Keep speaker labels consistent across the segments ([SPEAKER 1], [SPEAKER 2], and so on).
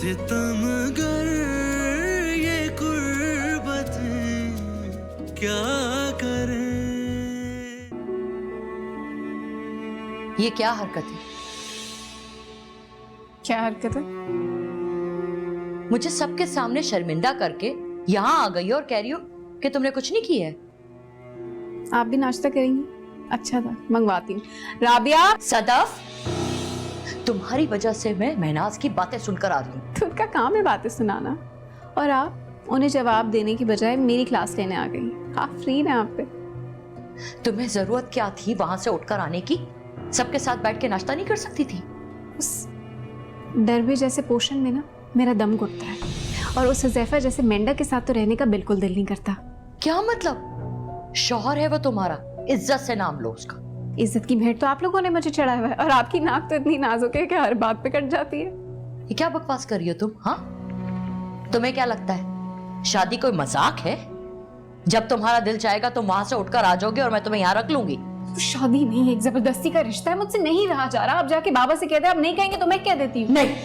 [SPEAKER 1] सितमगर ये गुर्बतें क्या करें।
[SPEAKER 2] ये क्या हरकत है?
[SPEAKER 3] क्या हरकत है?
[SPEAKER 2] मुझे सबके सामने शर्मिंदा करके यहाँ आ गई हो और कह रही हो कि तुमने कुछ नहीं किया है।
[SPEAKER 3] आप भी नाश्ता करेंगी? अच्छा था, मंगवाती हूँ। राबिया,
[SPEAKER 2] सदफ, तुम्हारी वजह से मैं महनाज की बातें सुनकर आ रही हूँ।
[SPEAKER 3] तो उनका काम है बातें सुनाना, और आप उन्हें जवाब देने की बजाय मेरी क्लास लेने आ गई। आप फ्री ना आप पे।
[SPEAKER 2] तुम्हें जरूरत क्या थी वहां से उठकर आने की? सबके साथ बैठ के नाश्ता नहीं कर सकती थी?
[SPEAKER 3] उस डरबे जैसे पोषण में ना मेरा दम घुटता है, और उस हुज़ैफा जैसे मेंढक के साथ तो रहने का बिल्कुल दिल नहीं करता।
[SPEAKER 2] क्या मतलब? शौहर है वो तुम्हारा, इज्जत से नाम लो उसका।
[SPEAKER 3] इज्जत की भेंट तो आप लोगों ने मुझे चढ़ाया हुआ है, और आपकी नाक तो इतनी नाजुक है कि हर बात पे कट जाती है।
[SPEAKER 2] ये क्या बकवास कर रही हो तुम? हाँ, तुम्हें क्या लगता है शादी कोई मजाक है? जब तुम्हारा दिल चाहेगा तुम वहां से उठकर आ जाओगे और मैं तुम्हें यहाँ रख लूंगी।
[SPEAKER 3] शादी नहीं, एक जबरदस्ती का रिश्ता है, मुझसे नहीं रहा जा रहा। आप जाके बाबा से कहते हैं, आप नहीं कहेंगे तो मैं कह देती हूँ।
[SPEAKER 2] नहीं,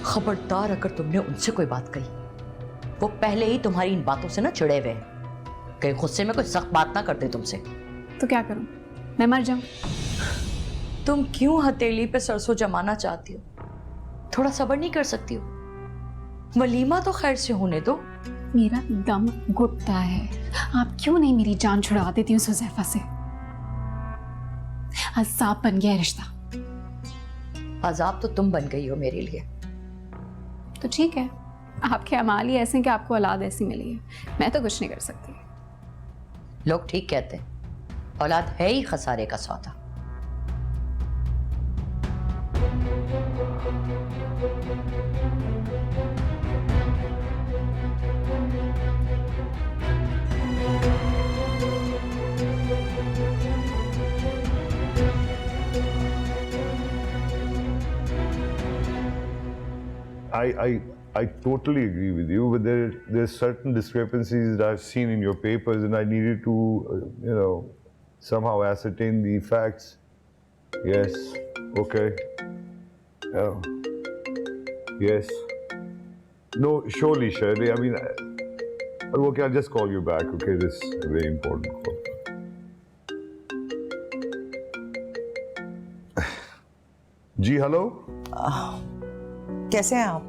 [SPEAKER 2] खबरदार अगर तुमने उनसे कोई बात कही। वो पहले ही तुम्हारी इन बातों से ना चिढ़े हुए हैं, कहीं गुस्से में कोई सख्त बात ना करते तुमसे।
[SPEAKER 3] तो क्या करूं, मैं मर जाऊं?
[SPEAKER 2] तुम क्यों हथेली पे सरसों जमाना चाहती हो? थोड़ा सब्र नहीं कर सकती हो? वलीमा तो खैर से होने दो।
[SPEAKER 3] मेरा दम घुटता है। आप क्यों नहीं मेरी जान छुड़ा देती उस हुज़ैफा से? अज़ाब बन गया रिश्ता।
[SPEAKER 2] अजाब तो तुम बन गई हो मेरे लिए।
[SPEAKER 3] तो ठीक है, आपके अमाल ही ऐसे हैं कि आपको औलाद ऐसी मिली है, मैं तो कुछ नहीं कर सकती।
[SPEAKER 2] लोग ठीक कहते हैं, औलाद है ही खसारे का सौदा।
[SPEAKER 4] I totally agree with you, but there's certain discrepancies that I've seen in your papers, and I needed to, somehow ascertain the facts. Yes. Okay. Oh. Yes. No, surely, Shirley. I mean, okay, I'll just call you back. Okay, this is a very important call. जी hello.
[SPEAKER 5] कैसे हैं आप?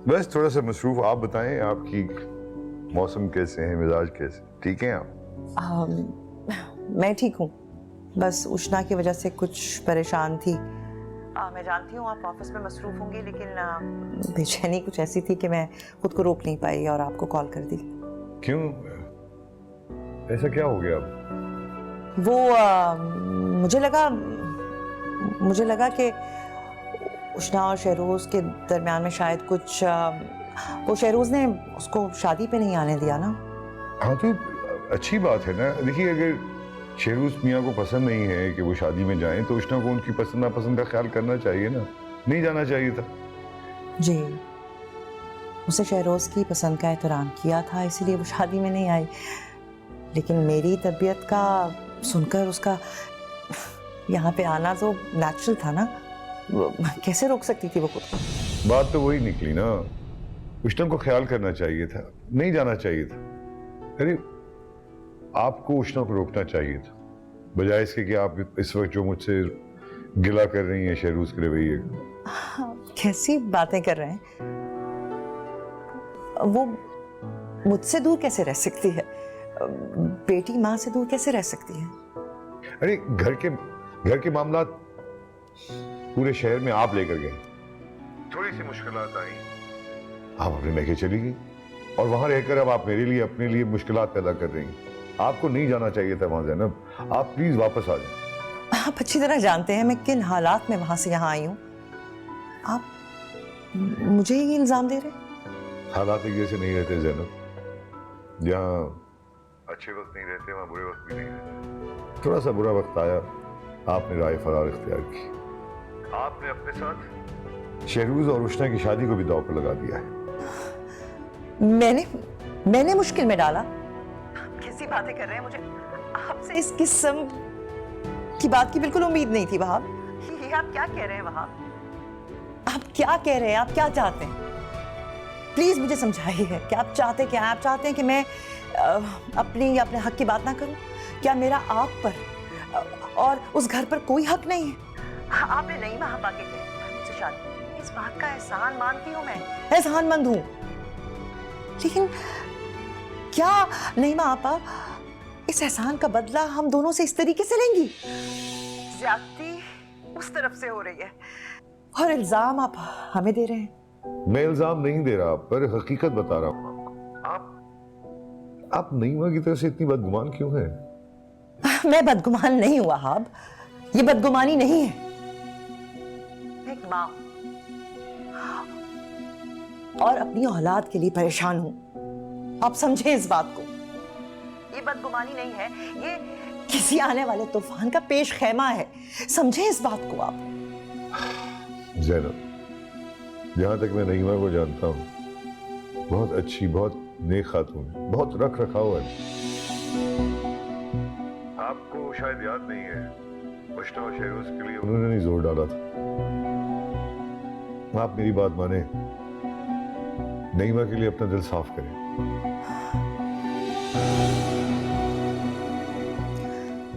[SPEAKER 4] बस थोड़ा सा मसरूफ। आप बताएं, आपकी मौसम कैसे हैं, मिजाज कैसे? ठीक हैं आप?
[SPEAKER 5] मैं ठीक हूँ, बस उष्णा की वजह से कुछ परेशान थी। मैं जानती हूँ आप ऑफिस में मसरूफ होंगी, लेकिन बेचैनी कुछ ऐसी थी कि मैं खुद को रोक नहीं पाई और आपको कॉल कर दी।
[SPEAKER 4] क्यों, ऐसा क्या हो गया?
[SPEAKER 5] वो मुझे लगा कि उष्णा और शहरोज के दरमियान में शायद कुछ वो शहरोज ने उसको शादी पे नहीं आने दिया ना।
[SPEAKER 4] हाँ तो अच्छी बात है ना। देखिए, अगर शहरोज मियाँ को पसंद नहीं है कि वो शादी में जाएं, तो उष्णा को उनकी पसंद नापसंद का ख्याल करना चाहिए ना। नहीं जाना चाहिए था।
[SPEAKER 5] जी, उसे शहरोज की पसंद का एहतराम किया था, इसीलिए वो शादी में नहीं आई। लेकिन मेरी तबीयत का सुनकर उसका यहाँ पे आना तो नेचुरल था ना। कैसे रोक सकती थी वो खुद को?
[SPEAKER 4] बात तो वही निकली ना, उष्णा को ख्याल करना चाहिए था, नहीं जाना चाहिए था। अरे आपको उष्णा को रोकना चाहिए था, बजाय इसके कि आप इस वक्त जो मुझसे गिला कर रही हैं शहरोज के रवैये।
[SPEAKER 5] कैसी बातें कर रहे हैं? वो मुझसे दूर कैसे रह सकती है? बेटी माँ से दूर कैसे रह सकती है?
[SPEAKER 4] अरे घर के मामला पूरे शहर में आप लेकर गए। थोड़ी सी मुश्किलात आई, आप अपने मैके चली गई, और वहां रहकर अब आप मेरे लिए अपने लिए मुश्किलात पैदा कर रही हैं। आपको नहीं जाना चाहिए था वहां ज़ैनब। आप प्लीज वापस आ जाएं।
[SPEAKER 5] आप अच्छी तरह जानते हैं मैं किन हालात में वहां से यहाँ आई हूँ। आप मुझे ही इल्जाम दे रहे?
[SPEAKER 4] हालात एक जैसे नहीं रहते ज़ैनब। जहाँ अच्छे वक्त नहीं रहते वहाँ बुरे वक्त भी नहीं रहते। थोड़ा सा बुरा वक्त आया, आपने राय फरार इख्तियार की। आपने अपने साथ शहरोज और उष्णा की शादी को भी दांव पर लगा दिया है।
[SPEAKER 5] मैंने मुश्किल में डाला? कैसी बातें कर रहे हैं? मुझे आपसे इस किस्म की बात की बिल्कुल उम्मीद नहीं थी वहाब। ये आप क्या कह रहे हैं वहाब? आप क्या कह रहे हैं? आप क्या चाहते हैं? प्लीज मुझे समझाइए कि आप चाहते क्या हैं? आप चाहते हैं कि मैं अपने हक की बात ना करूं? क्या मेरा आप पर और उस घर पर कोई हक नहीं है? आपने नहीं वहां पाके मुझसे शादी, इस बात का एहसान मानती हूं मैं, एहसानमंद हूं, लेकिन क्या नहीं माँ आपा इस एहसान का बदला हम दोनों से इस तरीके से लेंगी? ज्यादती उस तरफ से हो रही है और इल्जाम आप हमें दे रहे हैं।
[SPEAKER 4] मैं इल्जाम नहीं दे रहा आप पर, हकीकत बता रहा हूँ। आप नईमा की तरफ से इतनी बदगुमान क्यों है?
[SPEAKER 5] मैं बदगुमान नहीं हुआ हाब, ये बदगुमानी नहीं है। मैं एक माँ हूं और अपनी औलाद के लिए परेशान हूं। आप समझे इस बात को। ये बदगुमानी नहीं है, ये किसी आने वाले तूफान का पेश खैमा है। समझे इस बात को आप।
[SPEAKER 4] ज़ैनब, जहां तक मैं नईमा को जानता हूं, बहुत अच्छी, बहुत नेक खातून है, बहुत रख रखाव है। आपको शायद याद नहीं है, मुश्ता और शहरोज के लिए उन्होंने नहीं जोर डाला था। आप मेरी बात माने, नईमा के लिए अपना दिल साफ करें।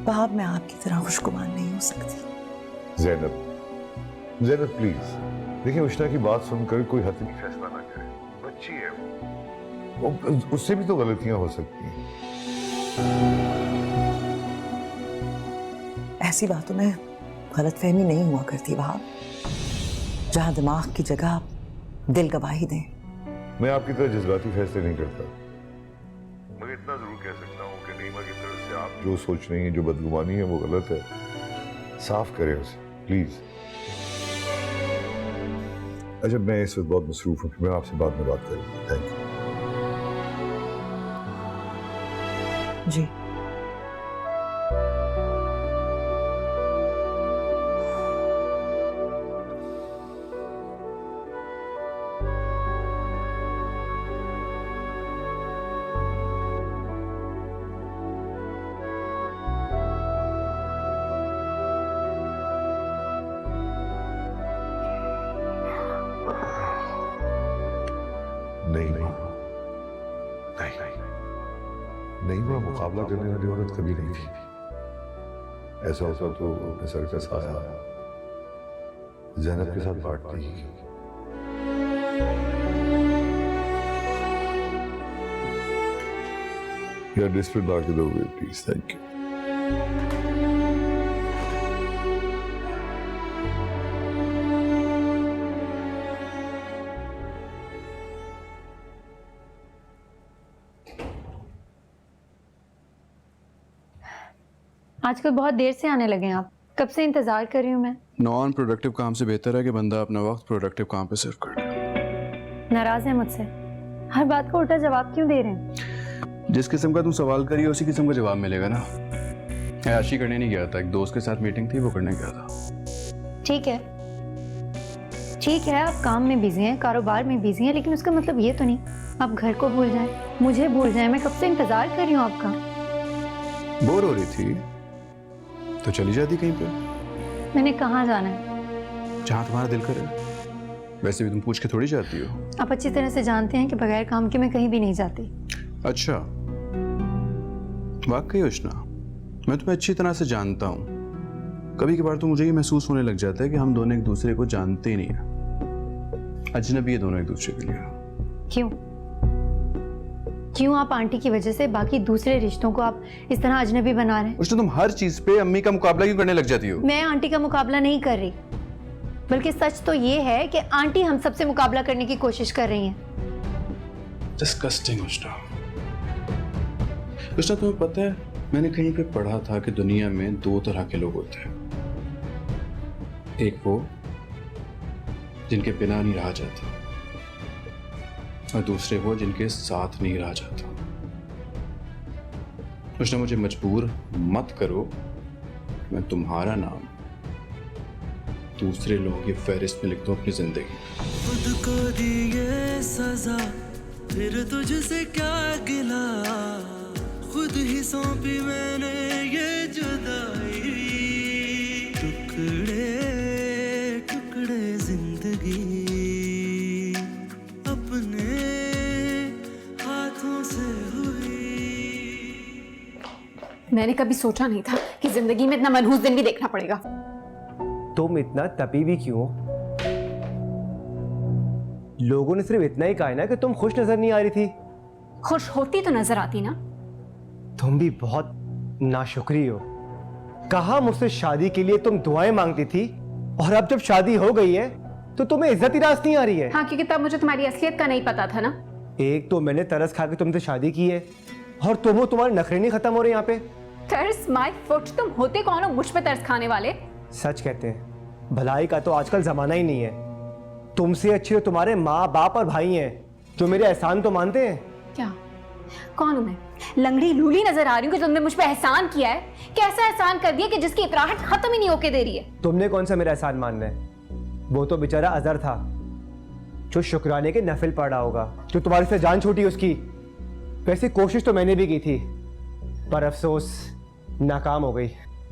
[SPEAKER 5] बाब, मैं आपकी तरह खुशगुमान नहीं हो सकती।
[SPEAKER 4] ज़ैनब प्लीज देखिए, उष्णा की बात सुनकर कोई हतमी फैसला ना करे। बच्ची है वो, उससे भी तो गलतियां हो सकती हैं।
[SPEAKER 5] ऐसी बातों में गलतफहमी नहीं हुआ करती वहां, जहां दिमाग की जगह दिल गवाही दें।
[SPEAKER 4] मैं आपकी तरह जज्बाती फैसले नहीं करता, मगर इतना जरूर कह सकता हूँ कि नईमा की तरफ से आप जो सोच रही हैं, जो बदगुमानी है, वो गलत है। साफ करें उसे प्लीज। अच्छा, मैं इस वक्त बहुत मसरूफ हूँ, मैं आपसे बाद में बात करूँगा। थैंक यू
[SPEAKER 5] जी।
[SPEAKER 4] नईमा मुकाबला करने वाली औरत कभी नहीं थी। ऐसा होता तो सर का साया ज़ैनब के साथ बांटती ही। यार डिस्प्ले ला के दोगे प्लीज? Thank you.
[SPEAKER 6] आजकल बहुत देर से आने लगे हैं आप, कब से इंतजार कर रही हूँ मैं।
[SPEAKER 7] नॉन प्रोडक्टिव काम से बेहतर है कि बंदा अपना वक्त प्रोडक्टिव काम पे सिर्फ करे।
[SPEAKER 6] नाराज है मुझसे? हर बात का उल्टा जवाब क्यों दे रहे हैं?
[SPEAKER 7] जिस किस्म का तुम सवाल करिए उसी किस्म का जवाब मिलेगा ना। ऐशी करने नहीं गया था, एक दोस्त के साथ मीटिंग थी, वो करने गया था।
[SPEAKER 6] ठीक है, आप काम में बिजी हैं, कारोबार में बिजी हैं, लेकिन उसका मतलब ये तो नहीं आप घर को भूल जाएं, मुझे भूल जाएं। मैं कब से इंतजार कर रही हूँ आपका।
[SPEAKER 7] बोर हो रही थी तो चली जाती कहीं पे।
[SPEAKER 6] मैंने कहाँ जाना है?
[SPEAKER 7] जहाँ तुम्हारा दिल करे। वैसे भी तुम पूछ के थोड़ी जाती हो।
[SPEAKER 6] आप अच्छी तरह से जानते हैं कि बगैर काम के मैं कहीं भी नहीं जाती।
[SPEAKER 7] अच्छा, वाकई उष्णा, मैं तुम्हें अच्छी तरह से जानता हूँ। कभी कभार तो मुझे ये महसूस होने लग जाता है कि हम दोनों एक दूसरे को जानते ही नहीं हैं। अजनबी है दोनों एक दूसरे के लिए।
[SPEAKER 6] क्यों आप आंटी की वजह से बाकी दूसरे रिश्तों को आप इस तरह अजनबी बना रहे हैं?
[SPEAKER 7] उष्णा, तुम हर चीज पे अम्मी का मुकाबला क्यों करने लग जाती हो?
[SPEAKER 6] मैं आंटी का मुकाबला नहीं कर रही, बल्कि सच तो ये है कि आंटी हम सबसे मुकाबला करने की कोशिश कर रही हैं।
[SPEAKER 7] डिस्गस्टिंग उष्णा। उष्णा, तुम्हें पता है मैंने कहीं पे पढ़ा था कि दुनिया में दो तरह के लोग होते हैं। एक वो जिनके बिना नहीं रहा जाता, और दूसरे वो जिनके साथ नहीं रहा जाता। उष्णा, मुझे मजबूर मत करो, मैं तुम्हारा नाम दूसरे लोगों की फहरिस्त में लिख दूं अपनी जिंदगी।
[SPEAKER 1] खुद को दी ये सजा, फिर तुझसे क्या गिला, खुद ही सौंपी मैंने ये जुदाई। टुकड़े टुकड़े जिंदगी अपने
[SPEAKER 3] मैंने कभी सोचा नहीं था कि जिंदगी में इतना मनहूस दिन भी देखना पड़ेगा।
[SPEAKER 8] तुम इतना तपी भी क्यों? लोगों ने सिर्फ इतना ही कहा है ना कि तुम खुश नजर नहीं आ रही थी।
[SPEAKER 3] खुश होती तो नजर आती ना।
[SPEAKER 8] तुम भी बहुत नाशुक्री हो। कहा मुझसे शादी के लिए तुम दुआएं मांगती थी, और अब जब शादी हो गई है तो तुम्हें इज्जत ही रास नहीं आ रही है।
[SPEAKER 3] हाँ, क्योंकि तब मुझे तुम्हारी असलियत का नहीं पता था ना।
[SPEAKER 8] एक तो मैंने तरस खा के तुमसे शादी की है, और तुम हो, तुम्हारे नखरे नहीं खत्म हो रहे यहाँ पे।
[SPEAKER 3] तरस माय फुट, तुम होते कौन हो मुझ पे तरस खाने वाले?
[SPEAKER 8] सच कहते हैं, भलाई का तो आजकल जमाना ही नहीं है। तुमसे अच्छे तो तुम्हारे माँ बाप और भाई हैं, जो मेरे एहसान तो मानते हैं।
[SPEAKER 3] क्या? कौन हूं मैं? लंगड़ी लूली नजर आ रही हूँ कि तुमने मुझ पे एहसान किया है? कैसा एहसान कर दिया कि जिसकी इतराहट खत्म ही नहीं होके दे रही है?
[SPEAKER 8] तुमने कौन सा मेरा एहसान मानना है? वो तो बेचारा अजहर था, जो शुक्राने के नफिल पढ़ रहा होगा, जो तुम्हारे से जान छूटी उसकी। वैसे कोशिश तो मैंने भी की थी, पर अफसोस नाकाम हो गई।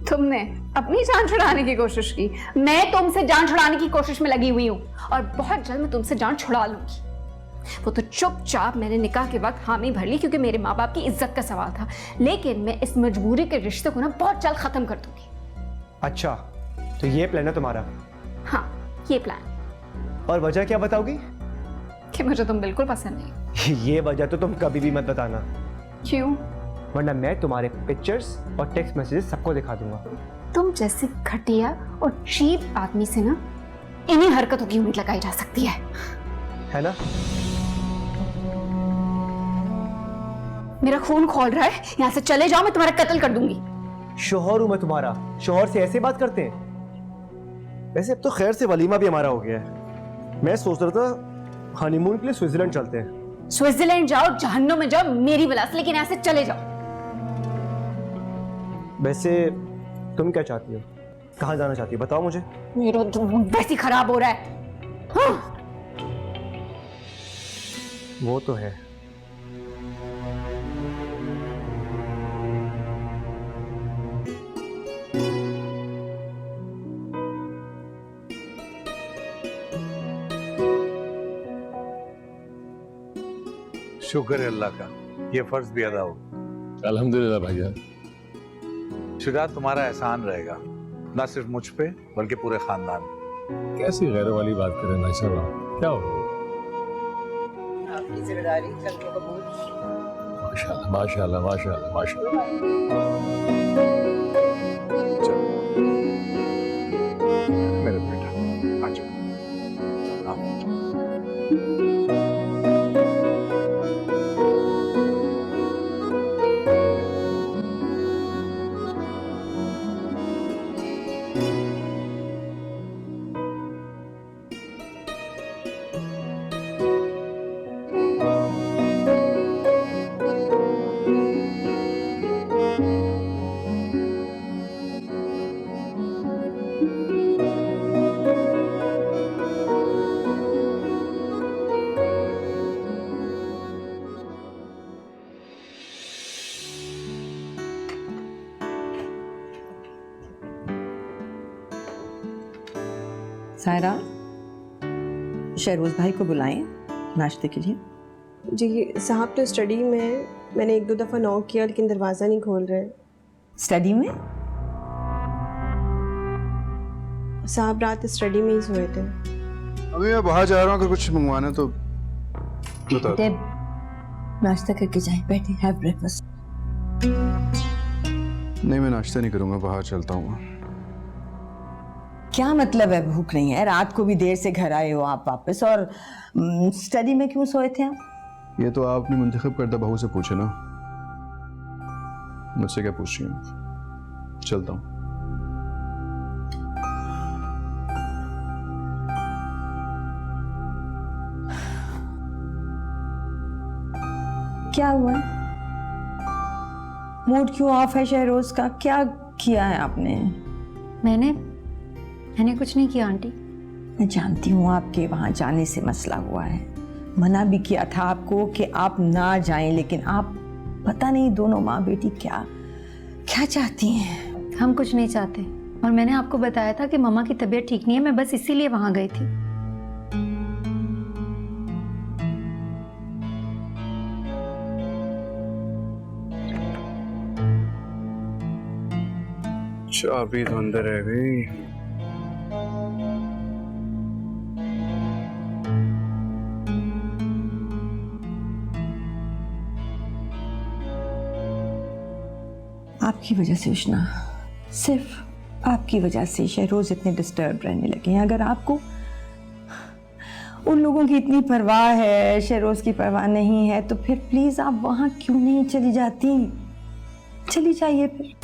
[SPEAKER 3] तुमने अपनी जान छुड़ाने की कोशिश की, मैं तुमसे जान छुड़ाने की कोशिश में लगी हुई हूँ, और बहुत जल्द मैं तुमसे जान छुड़ा लूंगी। वो तो चुपचाप मैंने निकाह के वक्त हामी भर ली, क्योंकि मेरे माँ बाप की इज्जत का सवाल था। लेकिन मैं इस मजबूरी के रिश्ते को ना बहुत जल्द खत्म कर दूंगी।
[SPEAKER 8] अच्छा, तो ये प्लान है तुम्हारा?
[SPEAKER 3] हाँ, ये प्लान।
[SPEAKER 8] और वजह क्या बताओगी?
[SPEAKER 3] कि मुझे तुम बिल्कुल पसंद नहीं।
[SPEAKER 8] ये वजह तो तुम कभी भी मत बताना,
[SPEAKER 3] क्यों?
[SPEAKER 8] वरना मैं तुम्हारे पिक्चर्स और टेक्स्ट मैसेजेस सबको दिखा दूंगा।
[SPEAKER 3] तुम जैसे घटिया और चीप आदमी से ना इन्हीं हरकतों की उम्मीद लगाई जा सकती है
[SPEAKER 8] ना?
[SPEAKER 3] मेरा खून खौल रहा है, यहाँ से चले जाओ, मैं तुम्हारा कत्ल कर दूंगी।
[SPEAKER 8] शोहर हूं मैं तुम्हारा, शोहर से ऐसे बात करते हैं? वैसे अब तो खैर से वलीमा भी हमारा हो गया है। मैं सोच रहा था हनीमून के लिए स्विट्जरलैंड चलते हैं।
[SPEAKER 3] स्विट्जरलैंड जाओ, जहन्नुम में जाओ, मेरी वजह से, लेकिन ऐसे चले जाओ।
[SPEAKER 8] वैसे तुम क्या चाहती हो? कहाँ जाना चाहती हो, बताओ मुझे।
[SPEAKER 3] मेरा दिमाग वैसे खराब हो रहा है। हाँ।
[SPEAKER 8] वो तो है।
[SPEAKER 9] शुक्र है अल्लाह का, ये फर्ज भी अदा हो।
[SPEAKER 10] अल्हम्दुलिल्लाह भाईजान।
[SPEAKER 9] शुजा, तुम्हारा एहसान रहेगा ना सिर्फ मुझ पे बल्कि पूरे खानदान पे।
[SPEAKER 10] कैसी गैरों वाली बात करें ना साहब, क्या हो?
[SPEAKER 5] आपकी जिम्मेदारी कल को कबूल।
[SPEAKER 10] माशाल्लाह माशाल्लाह माशाल्लाह माशाल्लाह।
[SPEAKER 9] मेरे बेटा आ जाओ।
[SPEAKER 5] सायरा, शहरोज भाई को बुलाएं नाश्ते के लिए।
[SPEAKER 11] जी साहब तो स्टडी में है, मैंने एक दो दफ़ा नॉक किया लेकिन दरवाज़ा नहीं खोल रहे।
[SPEAKER 5] स्टडी में?
[SPEAKER 11] साहब रात स्टडी में ही सोए थे।
[SPEAKER 7] अभी मैं बाहर जा रहा हूँ, अगर कुछ मंगवाना तो बता दो।
[SPEAKER 5] नाश्ता करके जाएं, बैठे, हैव ब्रेकफास्ट।
[SPEAKER 7] नहीं, मैं नाश्ता नहीं करूँगा, बाहर चलता हूँ।
[SPEAKER 5] क्या मतलब है भूख नहीं है? रात को भी देर से घर आए हो आप वापस, और स्टडी में क्यों सोए थे आप?
[SPEAKER 7] ये तो आप अपनी मुंतखब करदा बहू से पूछे ना, मुझसे क्या पूछ रही हैं? चलता हूँ।
[SPEAKER 5] क्या हुआ? मूड क्यों ऑफ है शहरोज का? क्या किया है आपने?
[SPEAKER 6] मैंने कुछ नहीं किया आंटी।
[SPEAKER 5] मैं जानती हूँ आपके वहाँ जाने से मसला हुआ है, मना भी किया था आपको कि आप ना जाएं, लेकिन आप पता नहीं दोनों माँ बेटी क्या क्या चाहती हैं।
[SPEAKER 6] हम कुछ नहीं चाहते, और मैंने आपको बताया था कि मम्मा की तबीयत ठीक नहीं है, मैं बस इसीलिए वहां गई थी।
[SPEAKER 7] चाबी तो अंदर रह गई।
[SPEAKER 5] आपकी वजह से उष्णा, सिर्फ आपकी वजह से शहरोज इतने डिस्टर्ब रहने लगे हैं। अगर आपको उन लोगों की इतनी परवाह है, शहरोज की परवाह नहीं है, तो फिर प्लीज आप वहां क्यों नहीं चली जाती? चली जाइए फिर।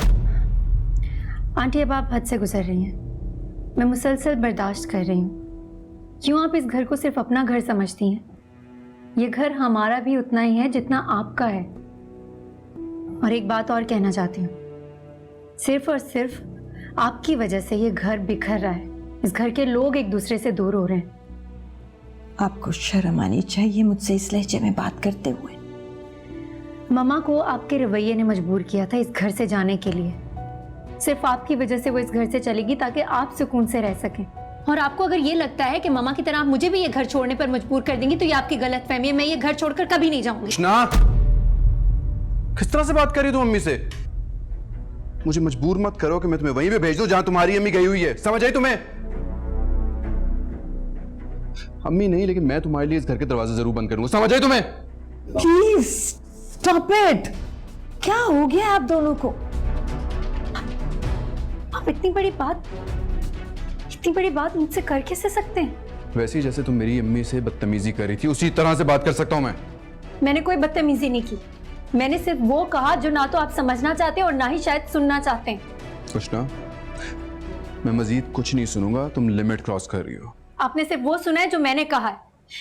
[SPEAKER 6] आंटी अब आप हद से गुजर रही हैं। मैं मुसलसल बर्दाश्त कर रही हूँ। क्यों आप इस घर को सिर्फ अपना घर समझती हैं? ये घर हमारा भी उतना ही है जितना आपका है। और एक बात और कहना चाहती हूँ, सिर्फ और सिर्फ आपकी वजह से ये घर बिखर रहा है। इस घर के लोग एक दूसरे से दूर हो रहे हैं।
[SPEAKER 5] आपको शर्म आनी चाहिए मुझसे इस लहजे में बात करते हुए।
[SPEAKER 6] मम्मा को आपके रवैये ने मजबूर किया था इस घर से जाने के लिए। सिर्फ आपकी वजह से वो इस घर से चलेगी ताकि आप सुकून से रह सकें। और आपको अगर ये लगता है कि मम्मा की तरह आप मुझे भी ये घर छोड़ने पर मजबूर कर देंगी तो ये आपकी गलतफहमी है। मैं ये घर छोड़कर कभी नहीं जाऊंगी।
[SPEAKER 7] उष्णा, किस तरह से बात कर रही हो तुम अम्मी से? मुझे मजबूर मत करो कि मैं तुम्हें वहीं पे भेज दूं जहां तुम्हारी अम्मी गई हुई है। समझ आई तुम्हें? अम्मी नहीं, लेकिन मैं तुम्हारे लिए इस घर के दरवाजे जरूर बंद करूंगा। समझ आई तुम्हें?
[SPEAKER 5] Please stop it. क्या हो गया आप दोनों को?
[SPEAKER 6] आप इतनी बड़ी बात मुझसे कर कैसे सकते हैं?
[SPEAKER 7] वैसे ही जैसे तुम मेरी अम्मी से बदतमीजी कर रही थी उसी तरह से बात कर सकता हूं मैं।
[SPEAKER 6] मैंने कोई बदतमीजी नहीं की। मैंने सिर्फ वो कहा जो ना तो आप समझना चाहते हैं और ना ही शायद सुनना चाहते हैं।
[SPEAKER 7] उष्णा, मैं मजीद कुछ नहीं सुनूंगा। तुम लिमिट क्रॉस कर रही हो।
[SPEAKER 6] आपने सिर्फ वो सुना है जो मैंने कहा है,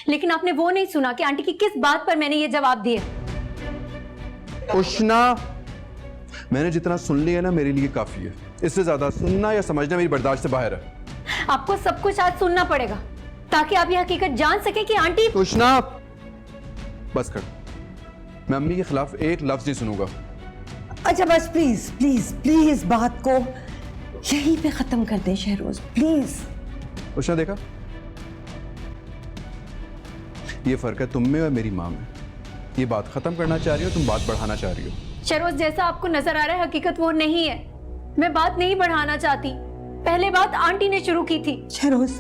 [SPEAKER 6] लेकिन आपने वो नहीं सुना कि आंटी की किस बात पर मैंने ये जवाब दिया।
[SPEAKER 7] उष्णा, मैंने जितना सुन लिया ना मेरे लिए काफी है। इससे ज्यादा सुनना या समझना मेरी बर्दाश्त से बाहर है।
[SPEAKER 6] आपको सब कुछ आज सुनना पड़ेगा ताकि आप ये हकीकत जान सके कि आंटी।
[SPEAKER 7] उष्णा, बस कर। मैं अम्मी के खिलाफ एक लफ्ज नहीं सुनूंगा।
[SPEAKER 5] अच्छा बस प्लीज प्लीज प्लीज बात को यहीं पे खत्म कर दें शहरोज, प्लीज।
[SPEAKER 7] उष्णा, देखा, ये फर्क है तुम में और मेरी माँ में। ये बात खत्म करना चाह रही हो, तुम बात बढ़ाना चाह रही हो।
[SPEAKER 6] शहरोज, जैसा आपको नजर आ रहा है हकीकत वो नहीं है। मैं बात नहीं बढ़ाना चाहती। पहले बात आंटी ने शुरू की थी।
[SPEAKER 5] शहरोज,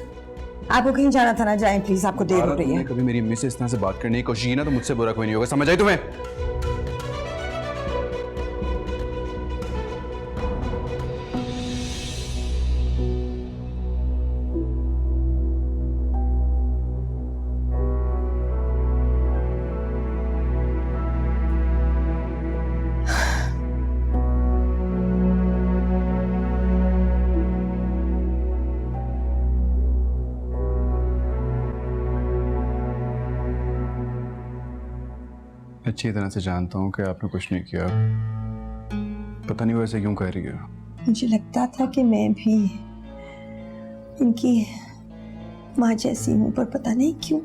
[SPEAKER 5] आपको कहीं जाना था ना, जाएं प्लीज, आपको देर हो रही है।
[SPEAKER 7] कभी मेरी अम्मी से इस तरह से बात करने की कोशिश की ना तो मुझसे बुरा कोई नहीं होगा। समझ आई तुम्हें? अच्छी तरह से जानता हूँ कि आपने कुछ नहीं किया। पता नहीं वो ऐसे क्यों कह रही है।
[SPEAKER 5] मुझे लगता था कि मैं भी इनकी माँ जैसी हूँ, पर पता नहीं क्यों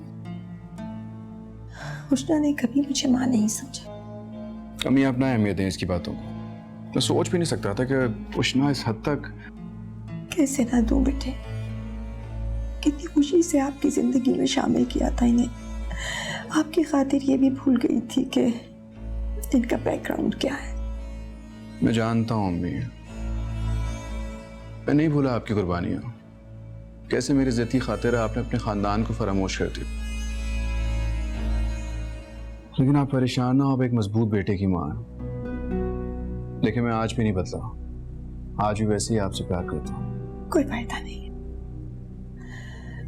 [SPEAKER 5] उष्णा ने कभी मुझे माँ नहीं समझा।
[SPEAKER 7] अम्मी, आप ना अहमियत दें इसकी बातों को। मैं सोच भी नहीं सकता था कि उष्णा इस हद तक।
[SPEAKER 5] कैसे ना दूं बेटे, कितनी खुशी से आपकी जिंदगी में शामिल किया था इन्हें। आपकी खातिर ये भी भूल गई थी कि इनका बैकग्राउंड क्या है।
[SPEAKER 7] मैं जानता हूँ अम्मी, मैं नहीं भूला आपकी कुर्बानियां। कैसे मेरी इज्जत की खातिर आपने अपने खानदान को फरामोश कर दिया। लेकिन आप परेशान ना हो, आप एक मजबूत बेटे की माँ हैं। लेकिन मैं आज भी नहीं बदला। आज भी वैसे ही आपसे प्यार करता हूँ।
[SPEAKER 5] कोई फायदा नहीं,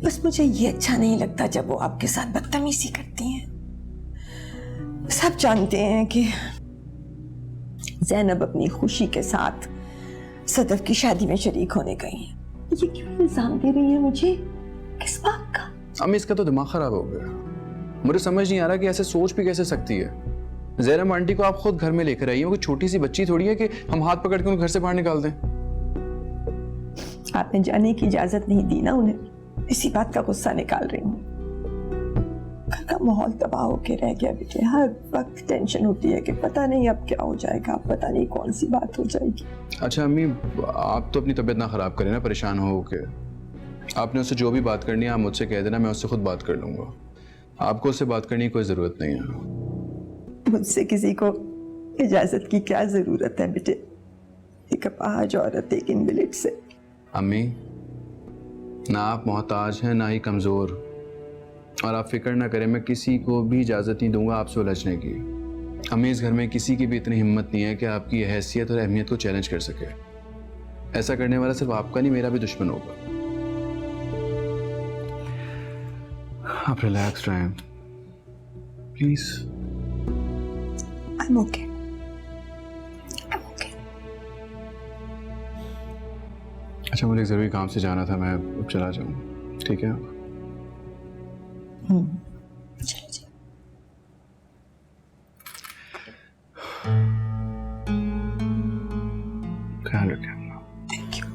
[SPEAKER 5] बस मुझे ये अच्छा नहीं लगता जब वो आपके साथ बदतमीजी करती हैं। सब जानते हैं कि ज़ैनब अपनी खुशी के साथ सदफ की शादी में शरीक होने गई है। ये क्यों इल्जाम दे रही है मुझे? किस बात का?
[SPEAKER 7] अम्मी, इसका तो दिमाग खराब हो गया। मुझे समझ नहीं आ रहा कि ऐसे सोच भी कैसे सकती है। ज़ैनब आंटी को आप खुद घर में लेकर आई हो, कोई छोटी सी बच्ची थोड़ी है कि हम हाथ पकड़ के उन्हें घर से बाहर निकाल दें।
[SPEAKER 5] आपने जाने की इजाजत नहीं दी ना उन्हें, इसी बात का गुस्सा निकाल रही हूँ। घर का माहौल तबाह होके रह गया बेटे। हर वक्त टेंशन होती है कि पता नहीं अब क्या हो जाएगा, पता नहीं कौन सी बात हो जाएगी।
[SPEAKER 7] अच्छा अम्मी, आप तो अपनी तबीयत ना खराब करें ना परेशान हो के। आपने उससे जो भी बात करनी है आप मुझसे कह देना, मैं उससे खुद बात कर लूंगा। आपको उससे बात करने की कोई जरूरत नहीं है।
[SPEAKER 5] मुझसे किसी को इजाजत की क्या जरूरत है बेटे? एक अपाहज औरत एक इनविलिड से।
[SPEAKER 7] अम्मी, ना आप मोहताज हैं ना ही कमज़ोर, और आप फिक्र ना करें, मैं किसी को भी इजाज़त नहीं दूंगा आपसे उलझने की। अम्मी, इस घर में किसी की भी इतनी हिम्मत नहीं है कि आपकी हैसियत और अहमियत को चैलेंज कर सके। ऐसा करने वाला सिर्फ आपका नहीं, मेरा भी दुश्मन होगा। आप रिलैक्स रहें please.
[SPEAKER 5] I'm okay. I'm okay.
[SPEAKER 7] अच्छा, मुझे एक ज़रूरी काम से जाना था, मैं अब चला जाऊँ, ठीक है?
[SPEAKER 5] चलिए।
[SPEAKER 7] ख्याल रखें।
[SPEAKER 5] Thank you.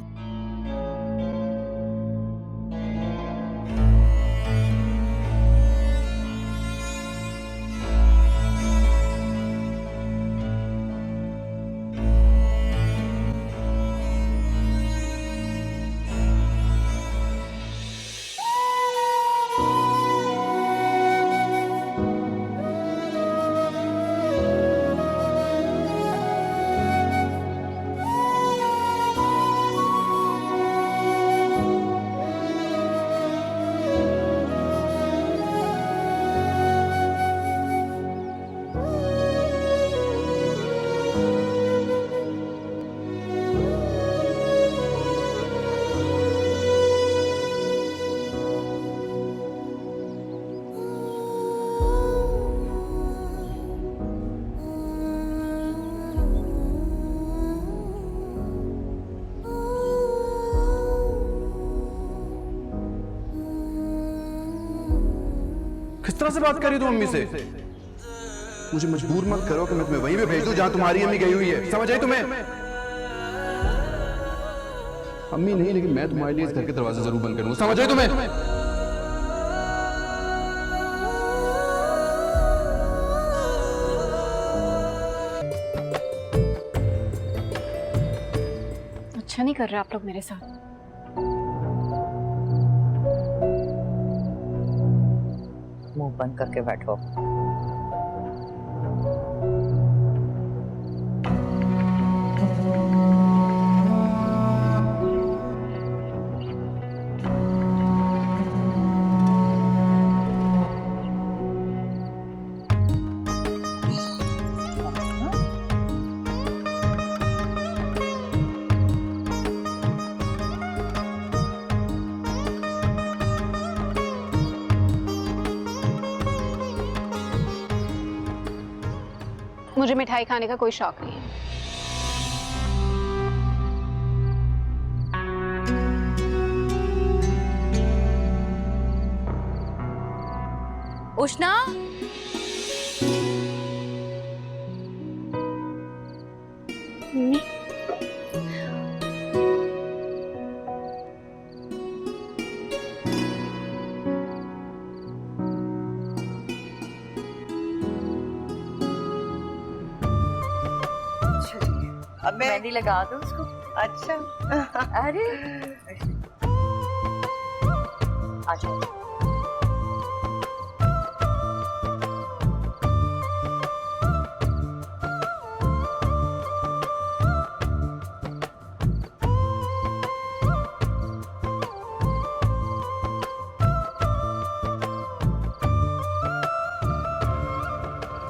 [SPEAKER 7] किस तरह से बात कर रही हो तुम अम्मी से? मुझे मजबूर मत करो कि मैं तुम्हें वहीं पे भेज दूं जहां तुम्हारी अम्मी गई हुई है। समझ आई तुम्हें? अम्मी नहीं, लेकिन मैं तुम्हारे लिए इस घर के दरवाजे जरूर बंद करूंगा। समझ आई तुम्हें?
[SPEAKER 3] अच्छा नहीं कर रहे आप लोग मेरे साथ।
[SPEAKER 2] मुंह बंद करके बैठो।
[SPEAKER 3] मुझे मिठाई खाने का कोई शौक नहीं है।
[SPEAKER 2] उष्णा,
[SPEAKER 5] अब मैं
[SPEAKER 2] मेहंदी लगा दो उसको।
[SPEAKER 5] अच्छा।
[SPEAKER 2] अरे आ जाओ।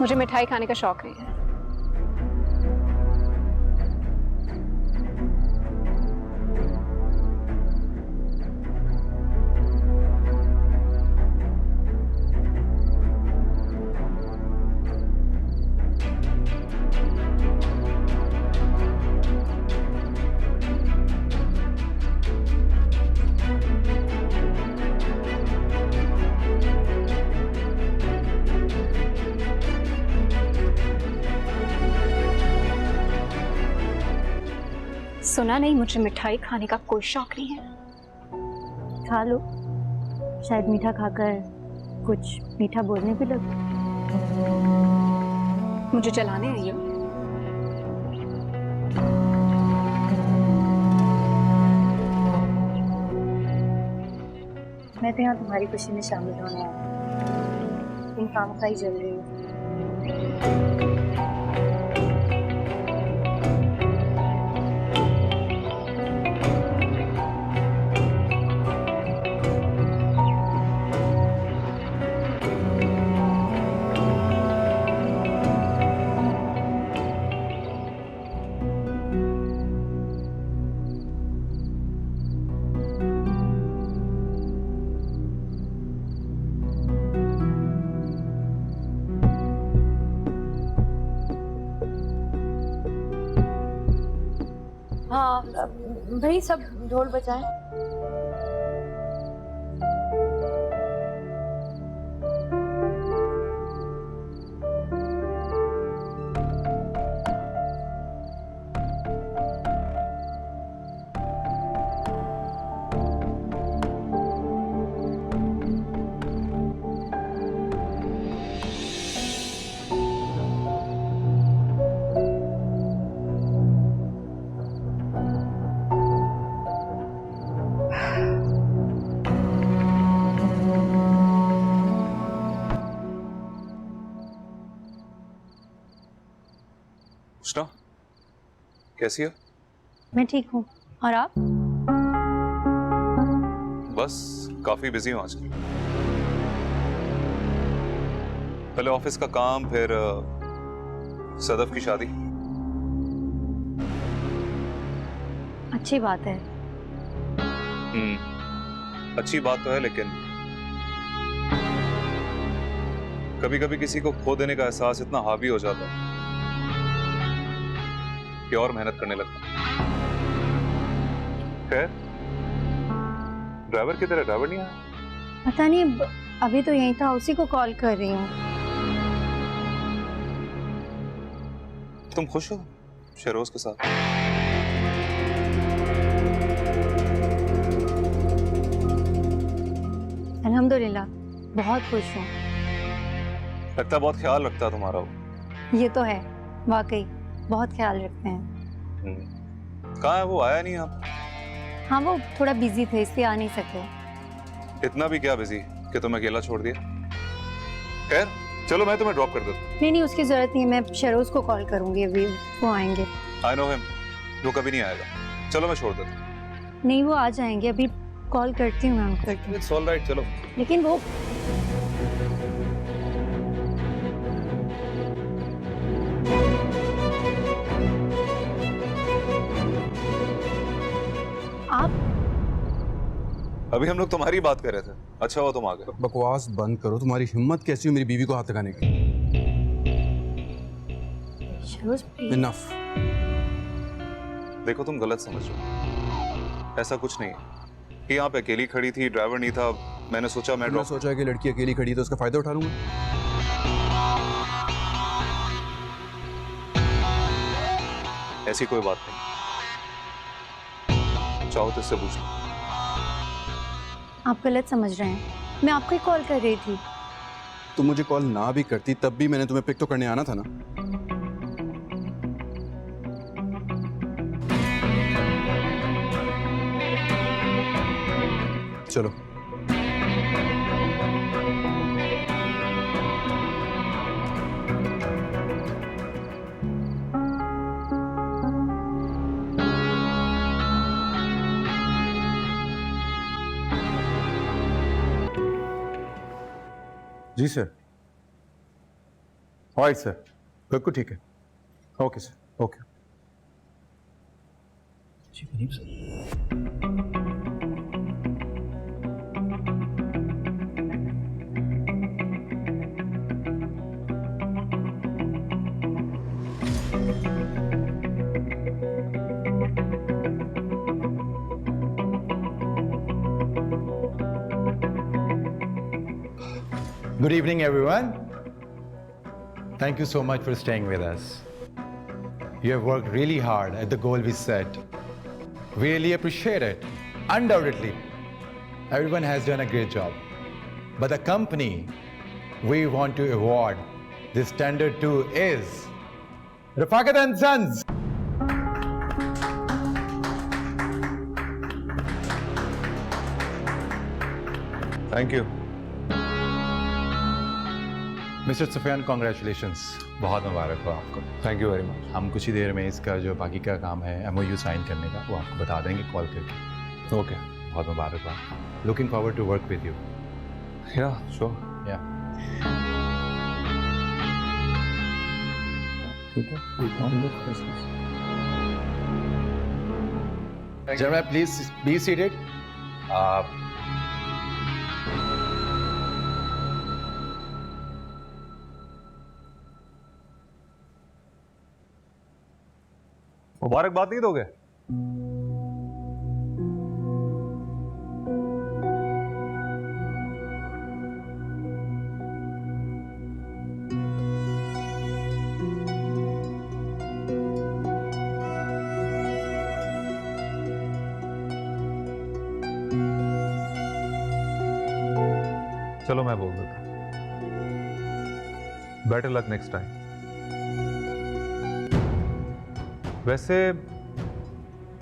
[SPEAKER 3] मुझे मिठाई खाने का शौक नहीं है। सुना नहीं, मुझे मिठाई खाने का कोई शौक नहीं है।
[SPEAKER 6] खा लो, शायद मीठा खाकर कुछ मीठा बोलने भी लगे।
[SPEAKER 3] मुझे चलाने आई हो?
[SPEAKER 6] मैं तो यहाँ तुम्हारी खुशी में शामिल होने आई, तुम काम का ही जल रही हो।
[SPEAKER 2] भाई सब ढोल बजाएं।
[SPEAKER 12] उष्णा, कैसी है?
[SPEAKER 6] मैं ठीक हूँ, और आप?
[SPEAKER 12] बस काफी बिजी हूँ आजकल। पहले ऑफिस का काम, फिर सदफ की शादी।
[SPEAKER 6] अच्छी बात है।
[SPEAKER 12] अच्छी बात तो है, लेकिन कभी कभी किसी को खो देने का एहसास इतना हावी हो जाता है कि और मेहनत करने लगता। खैर, ड्राइवर की तरह ड्राइवर नहीं आया?
[SPEAKER 6] पता नहीं, अभी तो यहीं था, उसी को कॉल कर रही हूँ।
[SPEAKER 12] तुम खुश हो शेरोज के साथ?
[SPEAKER 6] अल्हम्दुलिल्लाह, बहुत खुश हूँ।
[SPEAKER 12] लगता बहुत ख्याल रखता तुम्हारा वो।
[SPEAKER 6] ये तो है, वाकई बहुत ख्याल रखते हैं।
[SPEAKER 12] कहाँ है वो? आया नहीं आप?
[SPEAKER 6] हाँ, वो थोड़ा बिजी थे इसलिए आ नहीं सके।
[SPEAKER 12] इतना भी क्या बिजी कि तुम्हें अकेला छोड़ दिया? खैर चलो, मैं तुम्हें ड्रॉप कर देता हूँ।
[SPEAKER 6] नहीं, उसकी जरूरत नहीं, मैं शेरोज को कॉल करूंगी, अभी वो आएंगे।
[SPEAKER 12] आई नो हिम, वो कभी नहीं आएगा। चलो मैं छोड़ देता हूँ।
[SPEAKER 6] नहीं, वो आ जाएंगे, अभी कॉल करती हूँ मैं उनको।
[SPEAKER 12] इट्स ऑल राइट, चलो।
[SPEAKER 6] लेकिन वो आप
[SPEAKER 12] अभी हम लोग तुम्हारी बात कर रहे थे। अच्छा हुआ तुम आ गए।
[SPEAKER 7] बकवास बंद करो। तुम्हारी हिम्मत कैसी हो मेरी बीवी को हाथ लगाने की? इनफ।
[SPEAKER 12] देखो, तुम गलत समझ रहे हो। ऐसा कुछ नहीं है कि यहाँ पे अकेली खड़ी थी, ड्राइवर नहीं था, मैंने सोचा मैं ड्रॉप।
[SPEAKER 7] सोचा कि लड़की अकेली खड़ी है तो उसका फायदा उठा लूंगा।
[SPEAKER 12] ऐसी कोई बात नहीं, चाहो तो इससे पूछ लो।
[SPEAKER 6] आप गलत समझ रहे हैं, मैं आपको ही कॉल कर रही थी।
[SPEAKER 7] तुम मुझे कॉल ना भी करती तब भी मैंने तुम्हें पिक तो करने आना था ना। चलो।
[SPEAKER 13] जी सर। ऑलराइट सर, बिल्कुल ठीक है। Okay sir, okay. जी करीब sir. Good evening, everyone. Thank you so much for staying with us. You have worked really hard at the goal we set. We really appreciate it. Undoubtedly, everyone has done a great job. But the company we want to award this standard to is Rafaqat and Sons.
[SPEAKER 12] Thank you.
[SPEAKER 13] Mister Sufiyan, congratulations, बहुत मुबारक हो आपको।
[SPEAKER 12] Thank you very much.
[SPEAKER 13] हम कुछ ही देर में इसका जो बाकी का काम है MOU साइन करने का, वो आपको बता देंगे कॉल करके।
[SPEAKER 12] ओके,
[SPEAKER 13] बहुत मुबारक हो आपको। Looking forward to work with you.
[SPEAKER 12] Yeah sure.
[SPEAKER 13] Yeah Jeremiah, please be seated.
[SPEAKER 12] मुबारकबाद नहीं दोगे?
[SPEAKER 9] चलो मैं बोल देता हूं। Better luck next time. वैसे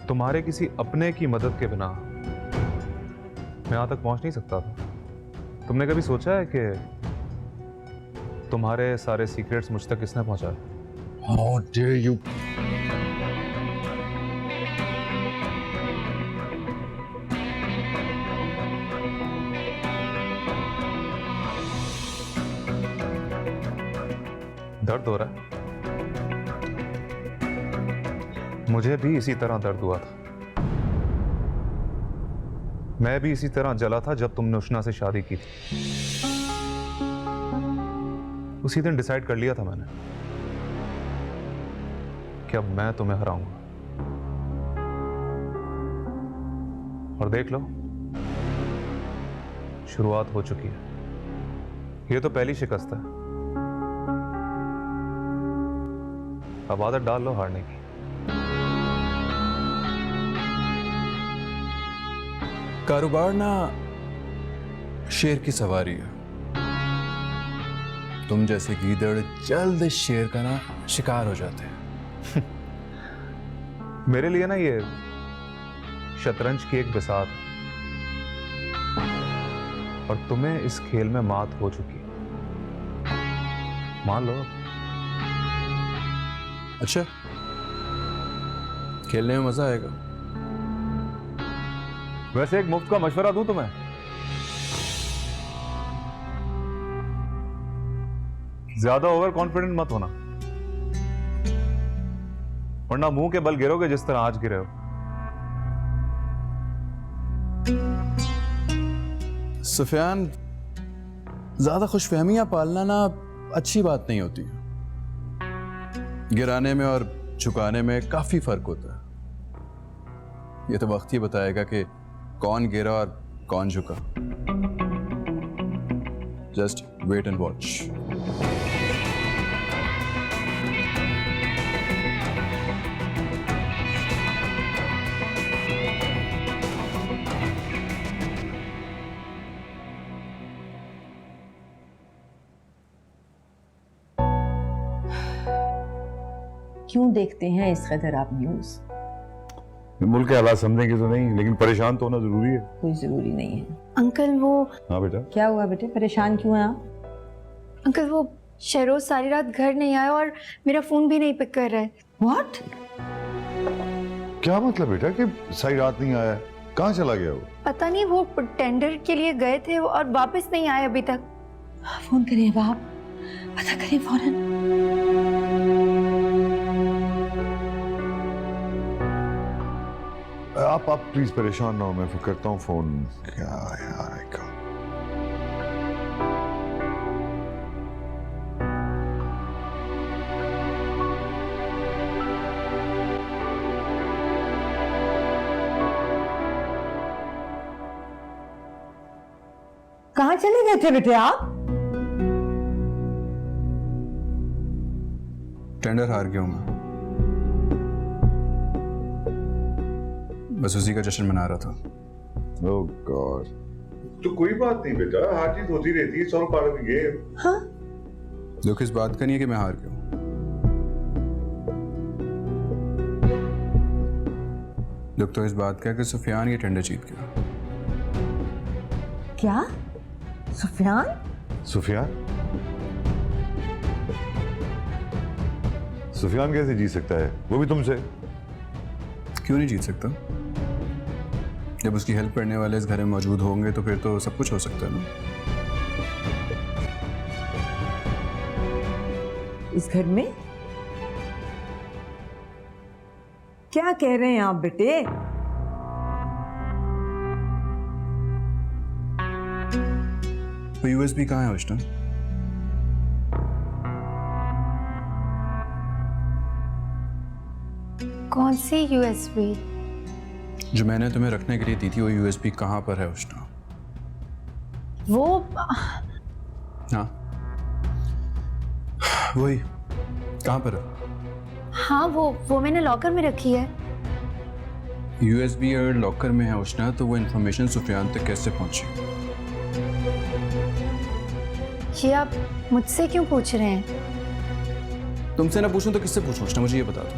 [SPEAKER 9] तुम्हारे किसी अपने की मदद के बिना मैं यहां तक पहुंच नहीं सकता था। तुमने कभी सोचा है कि तुम्हारे सारे सीक्रेट्स मुझ तक किसने पहुंचाए?
[SPEAKER 10] How dare you?
[SPEAKER 9] दर्द हो रहा है? मुझे भी इसी तरह दर्द हुआ था। मैं भी इसी तरह जला था जब तुमने उष्णा से शादी की थी। उसी दिन डिसाइड कर लिया था मैंने कि अब मैं तुम्हें हराऊंगा। और देख लो, शुरुआत हो चुकी है। ये तो पहली शिकस्त है। अब आदत डाल लो हारने की।
[SPEAKER 7] कारोबार ना शेर की सवारी है। तुम जैसे गीदड़ जल्द शेर का ना शिकार हो जाते हैं।
[SPEAKER 9] मेरे लिए ना ये शतरंज की एक बिसात है और तुम्हें इस खेल में मात हो चुकी है। मान लो।
[SPEAKER 7] अच्छा, खेलने में मजा आएगा।
[SPEAKER 9] वैसे एक मुफ्त का मशवरा दूं तुम्हें? ज्यादा ओवर कॉन्फिडेंट मत होना, वरना मुंह के बल गिरोगे जिस तरह आज गिरे हो।
[SPEAKER 7] सुफियान, ज्यादा खुशफहमियां पालना ना अच्छी बात नहीं होती। गिराने में और झुकाने में काफी फर्क होता है। ये तो वक्त ही बताएगा कि कौन गिरा और कौन झुका। Just wait and watch.
[SPEAKER 5] क्यों देखते हैं इस कदर आप न्यूज़?
[SPEAKER 4] मुल्क के हालात समझेंगे तो नहीं, लेकिन परेशान तो होना जरूरी है।
[SPEAKER 5] कोई जरूरी नहीं है।
[SPEAKER 6] अंकल वो
[SPEAKER 4] हाँ बेटा।
[SPEAKER 5] क्या हुआ बेटे, परेशान क्यों हैं आप?
[SPEAKER 6] अंकल वो शहरोज सारी रात घर नहीं आया और मेरा फोन भी नहीं पिक कर रहा है।
[SPEAKER 5] व्हाट?
[SPEAKER 4] क्या मतलब बेटा कि सारी रात नहीं आया? कहाँ चला गया वो?
[SPEAKER 6] पता नहीं, वो टेंडर के लिए गए थे और वापस नहीं आए अभी तक।
[SPEAKER 5] फोन करिए बाप, पता करिए फौरन।
[SPEAKER 4] आप प्लीज परेशान ना हो, मैं फिर करता हूँ फोन। क्या यार का
[SPEAKER 5] कहाँ चले गए थे बेटे आप?
[SPEAKER 7] टेंडर हार गया हूं मैं, बस उसी का जश्न मना रहा था।
[SPEAKER 4] ओह गॉड। तो कोई बात नहीं बेटा, हर चीज होती रहती है, solve part of the game.
[SPEAKER 5] हाँ?
[SPEAKER 7] दुख इस बात का नहीं है कि मैं हार गया हूं। दुख तो इस बात का है कि सुफियान ये टेंडर जीत गया।
[SPEAKER 5] क्या? सुफियान?
[SPEAKER 4] सुफियान? सुफियान कैसे जीत सकता है, वो भी तुमसे?
[SPEAKER 7] क्यों नहीं जीत सकता? जब उसकी हेल्प करने वाले इस घर में मौजूद होंगे तो फिर तो सब कुछ हो सकता है ना।
[SPEAKER 5] इस घर में? क्या कह रहे हैं आप बेटे?
[SPEAKER 7] तो यूएसबी कहाँ है उष्णा?
[SPEAKER 6] कौन सी यूएसबी?
[SPEAKER 7] जो मैंने तुम्हें रखने के लिए दी थी वो यूएसबी कहाँ पर है उष्णा?
[SPEAKER 6] वो
[SPEAKER 7] हाँ वही, कहाँ पर है?
[SPEAKER 6] हाँ वो मैंने लॉकर में रखी है।
[SPEAKER 7] यूएसबी अगर लॉकर में है उष्णा तो वो इंफॉर्मेशन सुफियान तक कैसे पहुंची?
[SPEAKER 6] ये आप मुझसे क्यों पूछ रहे हैं?
[SPEAKER 7] तुमसे ना पूछूं तो किससे पूछूं? उष्णा मुझे ये बता दो।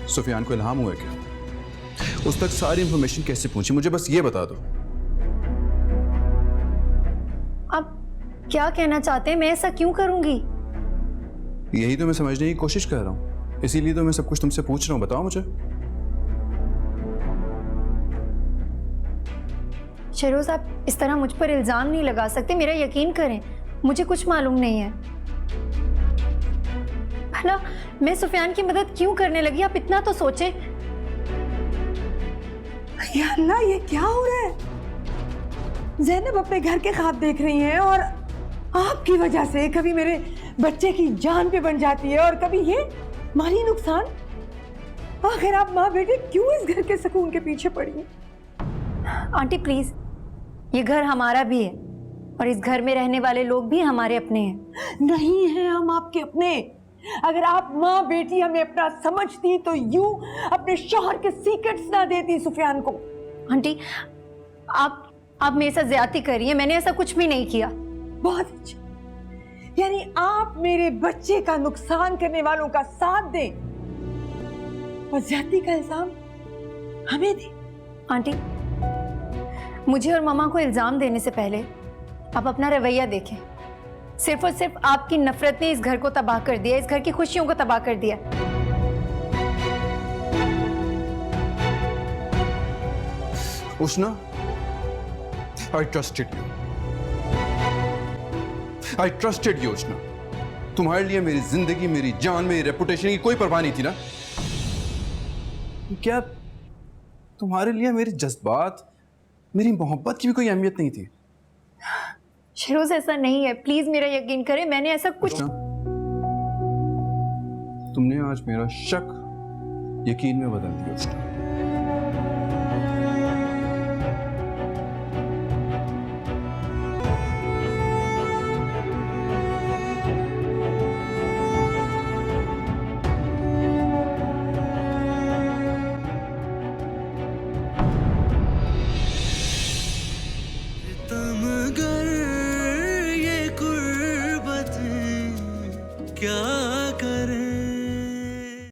[SPEAKER 7] सुफियान को इल्हाम हुआ क्या? उस तक सारी इंफॉर्मेशन कैसे पहुंची? मुझे बस ये बता दो।
[SPEAKER 6] आप क्या कहना चाहते हैं? मैं ऐसा क्यों करूंगी?
[SPEAKER 7] यही तो मैं समझने की कोशिश कर रहा हूं, इसीलिए तो मैं सब कुछ तुमसे पूछ रहा हूं। बताओ मुझे।
[SPEAKER 6] शहरोज, आप इस तरह मुझ पर इल्जाम नहीं लगा सकते। मेरा यकीन करें, मुझे कुछ मालूम नहीं है। भला मैं सुफियान की मदद क्यों करने लगी, आप इतना तो सोचें।
[SPEAKER 5] या अल्लाह, ये क्या हो रहा है? ज़ैनब अपने घर के ख्वाब देख रही हैं और आपकी वजह से कभी मेरे बच्चे की जान पे बन जाती है और कभी ये माली नुकसान। आखिर आप माँ बेटे क्यों इस घर के सुकून के पीछे पड़ी हैं?
[SPEAKER 6] आंटी प्लीज, ये घर हमारा भी है और इस घर में रहने वाले लोग भी हमारे अपने हैं।
[SPEAKER 5] नहीं है हम आपके अपने। अगर आप माँ बेटी हमें अपना समझती तो यूं अपने शौहर के सीक्रेट्स ना देती सुफियान को।
[SPEAKER 6] आंटी, आप मेरे साथ ज्यादती कर रही हैं। मैंने ऐसा कुछ भी नहीं किया।
[SPEAKER 5] बहुत अच्छा, यानी आप मेरे बच्चे का नुकसान करने वालों का साथ दें और ज्यादती का इल्जाम हमें दें।
[SPEAKER 6] आंटी, मुझे और मामा को इल्जाम देने से पहले आप अपना रवैया देखें। सिर्फ और सिर्फ आपकी नफरत ने इस घर को तबाह कर दिया, इस घर की खुशियों को तबाह कर दिया।
[SPEAKER 7] उष्णा, I trusted you. I trusted you, उष्णा। तुम्हारे लिए मेरी जिंदगी, मेरी जान, मेरी रेपुटेशन की कोई परवाह नहीं थी ना? क्या तुम्हारे लिए मेरे जज्बात, मेरी मोहब्बत की भी कोई अहमियत नहीं थी?
[SPEAKER 6] शहरोज, ऐसा नहीं है। प्लीज मेरा यकीन करें, मैंने ऐसा कुछ।
[SPEAKER 7] तुमने आज मेरा शक यकीन में बदल दिया उष्णा।